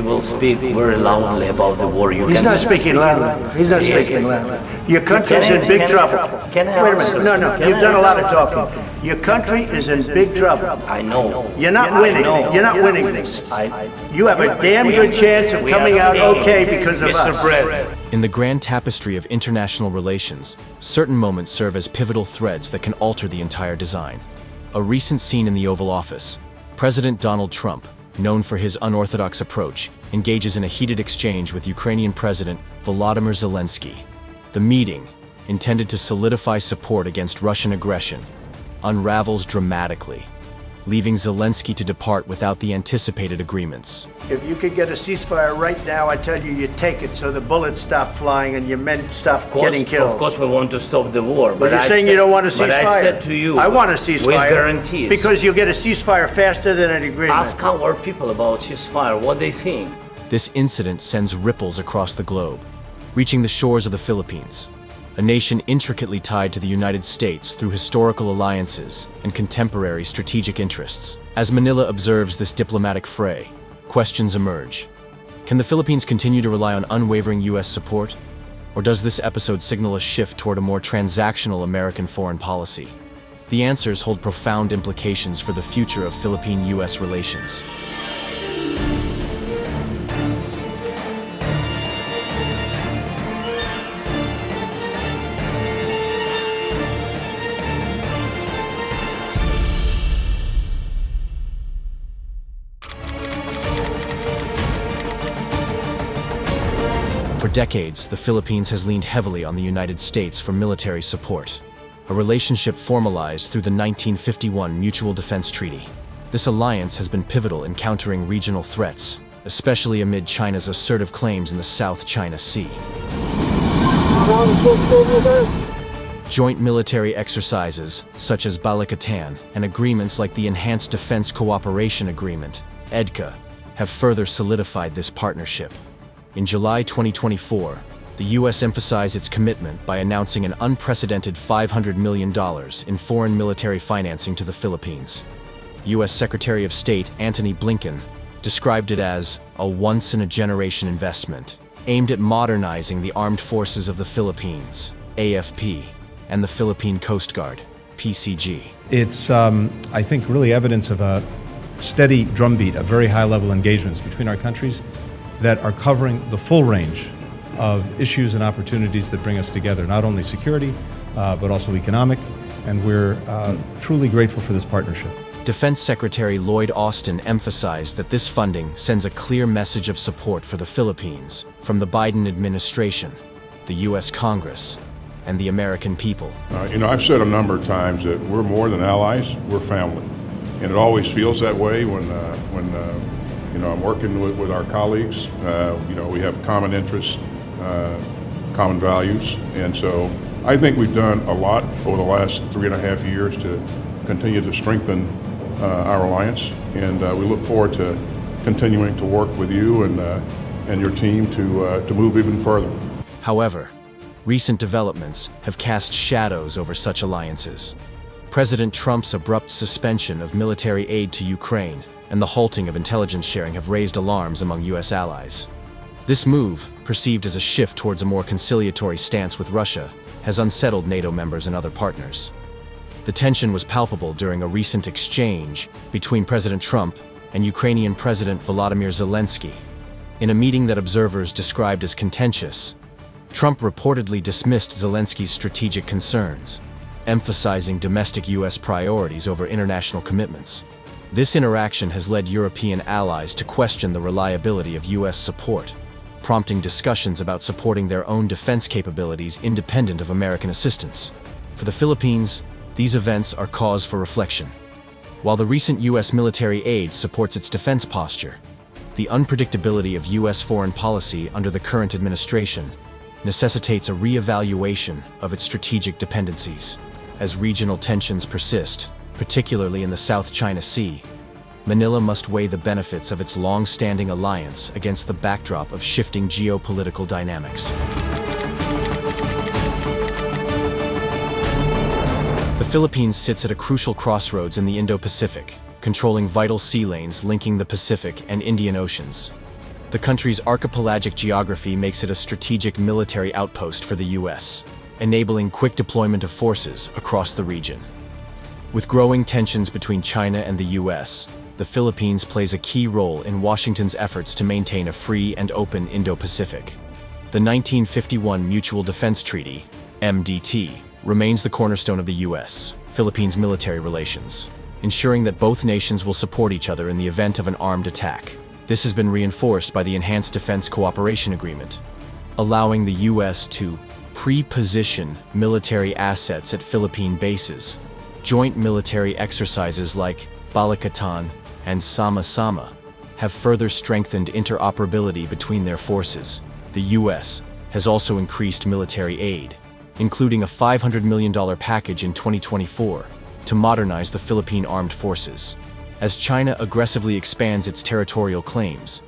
will speak very loudly about the war. He's not speaking loudly. He's not speaking loudly. Your country's in big trouble. Can I Wait a answer? minute. No, you've done a lot of talking. Your country is in big trouble. I know. You're not winning. You're not winning this. You have a damn good chance of coming out okay because of us. Mr. President. In the grand tapestry of international relations, certain moments serve as pivotal threads that can alter the entire design. A recent scene in the Oval Office, President Donald Trump, known for his unorthodox approach, engages in a heated exchange with Ukrainian President Volodymyr Zelensky. The meeting, intended to solidify support against Russian aggression, unravels dramatically, leaving Zelensky to depart without the anticipated agreements. If you could get a ceasefire right now, I tell you, you'd take it so the bullets stop flying and your men stop getting killed. Of course we want to stop the war. But you're saying you don't want a ceasefire. But I said to you, I want a ceasefire. With guarantees. Because you'll get a ceasefire faster than an agreement. Ask our people about ceasefire, what they think. This incident sends ripples across the globe, reaching the shores of the Philippines, a nation intricately tied to the United States through historical alliances and contemporary strategic interests. As Manila observes this diplomatic fray, questions emerge. Can the Philippines continue to rely on unwavering U.S. support? Or does this episode signal a shift toward a more transactional American foreign policy? The answers hold profound implications for the future of Philippine-U.S. relations. For decades, the Philippines has leaned heavily on the United States for military support, a relationship formalized through the 1951 Mutual Defense Treaty. This alliance has been pivotal in countering regional threats, especially amid China's assertive claims in the South China Sea. Joint military exercises, such as Balikatan, and agreements like the Enhanced Defense Cooperation Agreement, EDCA, have further solidified this partnership. In July 2024, the U.S. emphasized its commitment by announcing an unprecedented $500 million in foreign military financing to the Philippines. U.S. Secretary of State Antony Blinken described it as a once-in-a-generation investment aimed at modernizing the armed forces of the Philippines, AFP, and the Philippine Coast Guard, PCG. It's, I think, really evidence of a steady drumbeat of very high-level engagements between our countries that are covering the full range of issues and opportunities that bring us together, not only security, but also economic, and we're truly grateful for this partnership. Defense Secretary Lloyd Austin emphasized that this funding sends a clear message of support for the Philippines from the Biden administration, the U.S. Congress, and the American people. I've said a number of times that we're more than allies, we're family. And it always feels that way when I'm working with our colleagues. We have common interests, common values. And so I think we've done a lot over the last 3.5 years to continue to strengthen our alliance. And we look forward to continuing to work with you and your team to move even further. However, recent developments have cast shadows over such alliances. President Trump's abrupt suspension of military aid to Ukraine and the halting of intelligence sharing have raised alarms among U.S. allies. This move, perceived as a shift towards a more conciliatory stance with Russia, has unsettled NATO members and other partners. The tension was palpable during a recent exchange between President Trump and Ukrainian President Volodymyr Zelensky. In a meeting that observers described as contentious, Trump reportedly dismissed Zelensky's strategic concerns, emphasizing domestic U.S. priorities over international commitments. This interaction has led European allies to question the reliability of U.S. support, prompting discussions about supporting their own defense capabilities independent of American assistance. For the Philippines, these events are cause for reflection. While the recent U.S. military aid supports its defense posture, the unpredictability of U.S. foreign policy under the current administration necessitates a re-evaluation of its strategic dependencies. As regional tensions persist, particularly in the South China Sea, Manila must weigh the benefits of its long-standing alliance against the backdrop of shifting geopolitical dynamics. The Philippines sits at a crucial crossroads in the Indo-Pacific, controlling vital sea lanes linking the Pacific and Indian Oceans. The country's archipelagic geography makes it a strategic military outpost for the U.S., enabling quick deployment of forces across the region. With growing tensions between China and the U.S., the Philippines plays a key role in Washington's efforts to maintain a free and open Indo-Pacific. The 1951 Mutual Defense Treaty, MDT, remains the cornerstone of the U.S.-Philippines military relations, ensuring that both nations will support each other in the event of an armed attack. This has been reinforced by the Enhanced Defense Cooperation Agreement, allowing the U.S. to pre-position military assets at Philippine bases. Joint military exercises like Balikatan and Sama-Sama have further strengthened interoperability between their forces. The U.S. has also increased military aid, including a $500 million package in 2024 to modernize the Philippine armed forces. As China aggressively expands its territorial claims,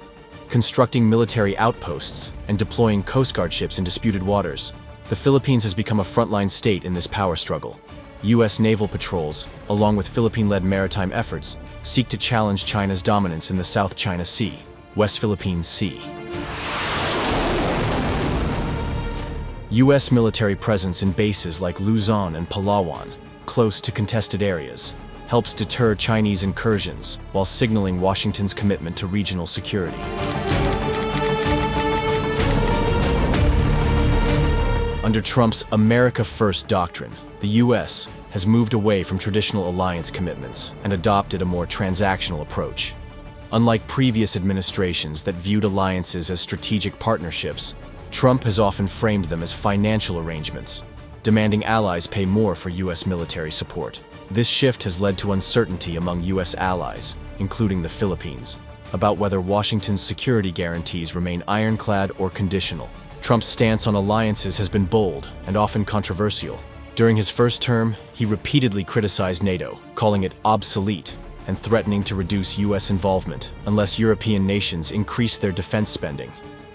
constructing military outposts and deploying Coast Guard ships in disputed waters, the Philippines has become a frontline state in this power struggle. U.S. naval patrols, along with Philippine-led maritime efforts, seek to challenge China's dominance in the South China Sea, West Philippine Sea. U.S. military presence in bases like Luzon and Palawan, close to contested areas, helps deter Chinese incursions while signaling Washington's commitment to regional security. Under Trump's America First doctrine, the U.S. has moved away from traditional alliance commitments and adopted a more transactional approach. Unlike previous administrations that viewed alliances as strategic partnerships, Trump has often framed them as financial arrangements, demanding allies pay more for U.S. military support. This shift has led to uncertainty among U.S. allies, including the Philippines, about whether Washington's security guarantees remain ironclad or conditional. Trump's stance on alliances has been bold and often controversial. During his first term, he repeatedly criticized NATO, calling it obsolete and threatening to reduce U.S. involvement unless European nations increased their defense spending.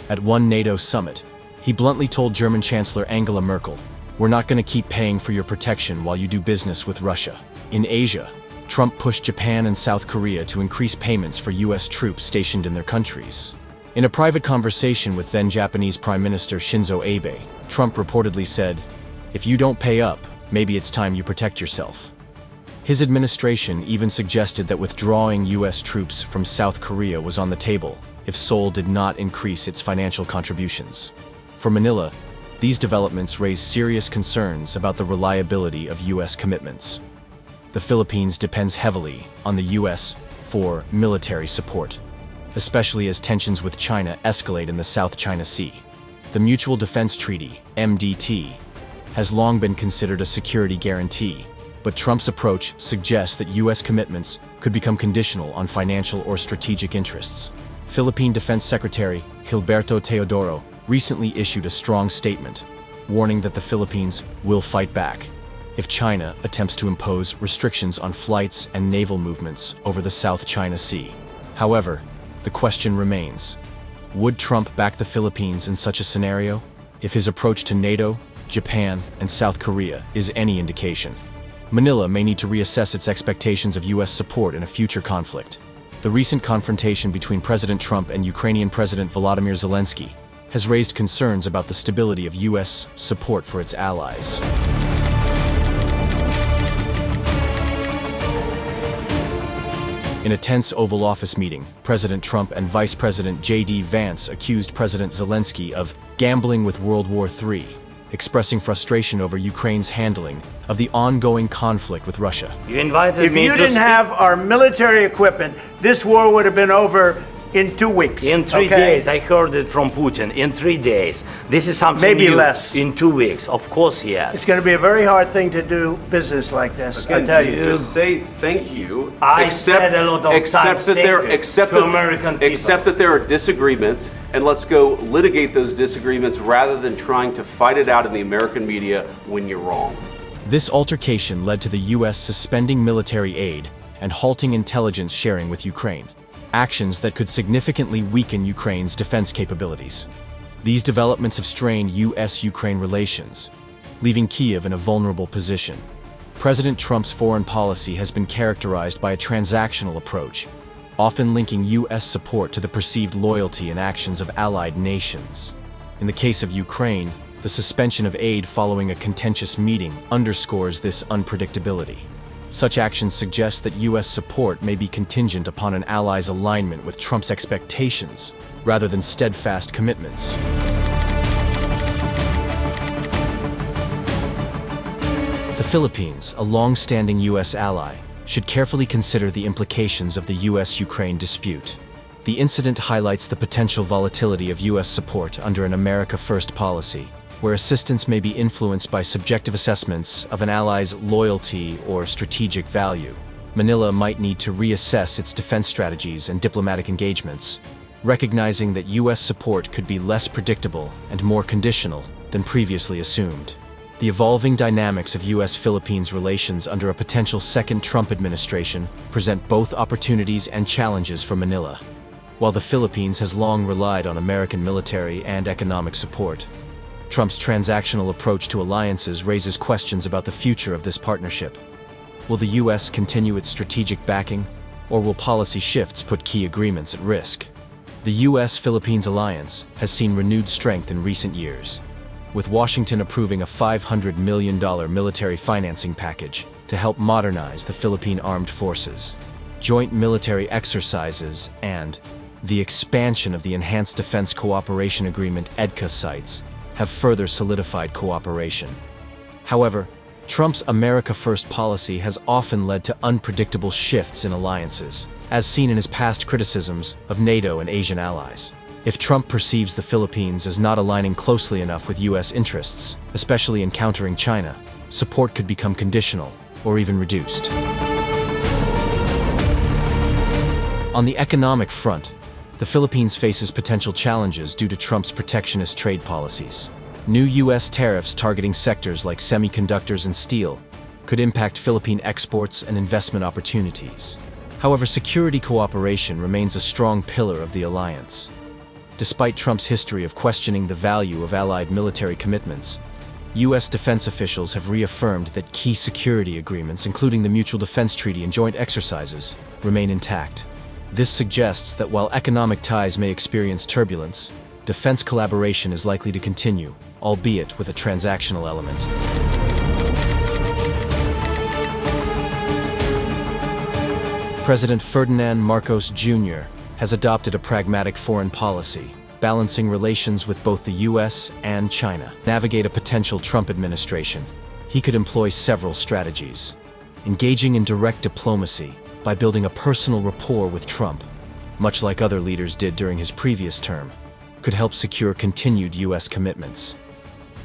At one NATO summit, he bluntly told German Chancellor Angela Merkel, "We're not going to keep paying for your protection while you do business with Russia." In Asia, Trump pushed Japan and South Korea to increase payments for U.S. troops stationed in their countries. In a private conversation with then-Japanese Prime Minister Shinzo Abe, Trump reportedly said, "If you don't pay up, maybe it's time you protect yourself." His administration even suggested that withdrawing U.S. troops from South Korea was on the table if Seoul did not increase its financial contributions. For Manila, these developments raise serious concerns about the reliability of U.S. commitments. The Philippines depends heavily on the U.S. for military support, especially as tensions with China escalate in the South China Sea. The Mutual Defense Treaty, MDT, has long been considered a security guarantee, but Trump's approach suggests that U.S. commitments could become conditional on financial or strategic interests. Philippine Defense Secretary Gilberto Teodoro recently issued a strong statement, warning that the Philippines will fight back if China attempts to impose restrictions on flights and naval movements over the South China Sea. However, the question remains, would Trump back the Philippines in such a scenario? If his approach to NATO, Japan, and South Korea is any indication, Manila may need to reassess its expectations of U.S. support in a future conflict. The recent confrontation between President Trump and Ukrainian President Volodymyr Zelensky has raised concerns about the stability of U.S. support for its allies. In a tense Oval Office meeting, President Trump and Vice President J.D. Vance accused President Zelensky of gambling with World War III, expressing frustration over Ukraine's handling of the ongoing conflict with Russia. You invited If me you to didn't speak have our military equipment, this war would have been over in 2 weeks. in 3 okay? days. I heard it from Putin. In 3 days. This is something Maybe new. less. In 2 weeks. Of course, yes. It's going to be a very hard thing to do business like this, I Again, tell you you. just say thank you. I said a lot of times thank you to American people. Accept that there are disagreements, and let's go litigate those disagreements rather than trying to fight it out in the American media when you're wrong. This altercation led to the U.S. suspending military aid and halting intelligence sharing with Ukraine, actions that could significantly weaken Ukraine's defense capabilities. These developments have strained U.S.-Ukraine relations, leaving Kyiv in a vulnerable position. President Trump's foreign policy has been characterized by a transactional approach, often linking U.S. support to the perceived loyalty and actions of allied nations. In the case of Ukraine, the suspension of aid following a contentious meeting underscores this unpredictability. Such actions suggest that U.S. support may be contingent upon an ally's alignment with Trump's expectations, rather than steadfast commitments. The Philippines, a long-standing U.S. ally, should carefully consider the implications of the U.S.-Ukraine dispute. The incident highlights the potential volatility of U.S. support under an America First policy, where assistance may be influenced by subjective assessments of an ally's loyalty or strategic value. Manila might need to reassess its defense strategies and diplomatic engagements, recognizing that U.S. support could be less predictable and more conditional than previously assumed. The evolving dynamics of U.S.-Philippines relations under a potential second Trump administration present both opportunities and challenges for Manila. While the Philippines has long relied on American military and economic support, Trump's transactional approach to alliances raises questions about the future of this partnership. Will the U.S. continue its strategic backing, or will policy shifts put key agreements at risk? The U.S.-Philippines alliance has seen renewed strength in recent years, with Washington approving a $500 million military financing package to help modernize the Philippine armed forces. Joint military exercises and the expansion of the Enhanced Defense Cooperation Agreement (EDCA) sites have further solidified cooperation. However, Trump's America First policy has often led to unpredictable shifts in alliances, as seen in his past criticisms of NATO and Asian allies. If Trump perceives the Philippines as not aligning closely enough with U.S. interests, especially in countering China, support could become conditional or even reduced. On the economic front, the Philippines faces potential challenges due to Trump's protectionist trade policies. New U.S. tariffs targeting sectors like semiconductors and steel could impact Philippine exports and investment opportunities. However, security cooperation remains a strong pillar of the alliance. Despite Trump's history of questioning the value of allied military commitments, U.S. defense officials have reaffirmed that key security agreements, including the Mutual Defense Treaty and joint exercises, remain intact. This suggests that while economic ties may experience turbulence, defense collaboration is likely to continue, albeit with a transactional element. President Ferdinand Marcos Jr. has adopted a pragmatic foreign policy, balancing relations with both the U.S. and China. To navigate a potential Trump administration, he could employ several strategies. Engaging in direct diplomacy by building a personal rapport with Trump, much like other leaders did during his previous term, could help secure continued U.S. commitments.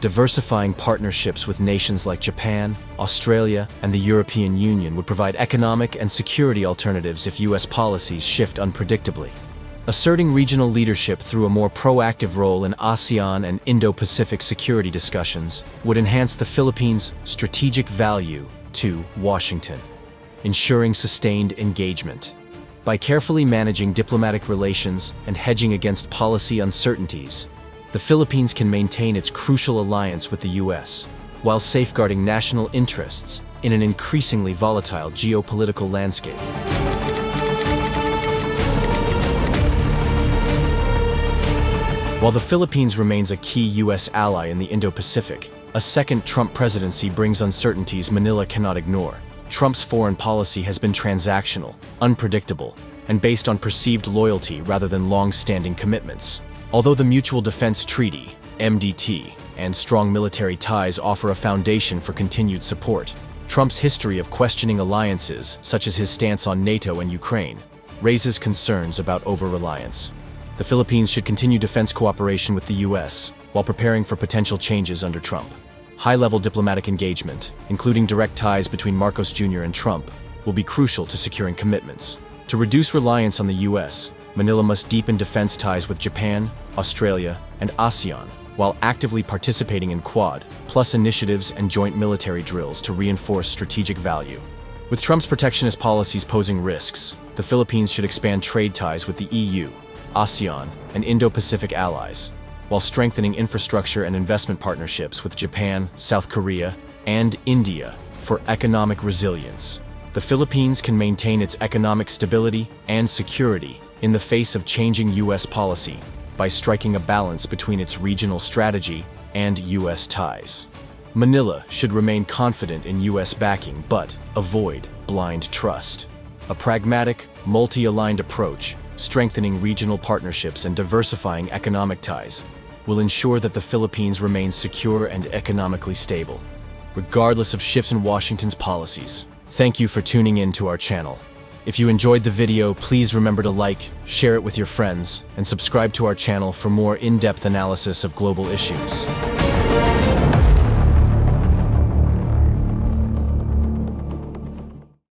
Diversifying partnerships with nations like Japan, Australia, and the European Union would provide economic and security alternatives if U.S. policies shift unpredictably. Asserting regional leadership through a more proactive role in ASEAN and Indo-Pacific security discussions would enhance the Philippines' strategic value to Washington, ensuring sustained engagement. By carefully managing diplomatic relations and hedging against policy uncertainties, the Philippines can maintain its crucial alliance with the U.S., while safeguarding national interests in an increasingly volatile geopolitical landscape. While the Philippines remains a key U.S. ally in the Indo-Pacific, a second Trump presidency brings uncertainties Manila cannot ignore. Trump's foreign policy has been transactional, unpredictable, and based on perceived loyalty rather than long-standing commitments. Although the Mutual Defense Treaty, MDT, and strong military ties offer a foundation for continued support, Trump's history of questioning alliances, such as his stance on NATO and Ukraine, raises concerns about over-reliance. The Philippines should continue defense cooperation with the U.S. while preparing for potential changes under Trump. High-level diplomatic engagement, including direct ties between Marcos Jr. and Trump, will be crucial to securing commitments. To reduce reliance on the U.S., Manila must deepen defense ties with Japan, Australia, and ASEAN, while actively participating in Quad, plus initiatives and joint military drills to reinforce strategic value. With Trump's protectionist policies posing risks, the Philippines should expand trade ties with the EU, ASEAN, and Indo-Pacific allies, while strengthening infrastructure and investment partnerships with Japan, South Korea, and India for economic resilience. the Philippines can maintain its economic stability and security in the face of changing U.S. policy by striking a balance between its regional strategy and U.S. ties. Manila should remain confident in U.S. backing but avoid blind trust. A pragmatic, multi-aligned approach, strengthening regional partnerships and diversifying economic ties, will ensure that the Philippines remains secure and economically stable, regardless of shifts in Washington's policies. Thank you for tuning in to our channel. If you enjoyed the video, please remember to like, share it with your friends, and subscribe to our channel for more in-depth analysis of global issues.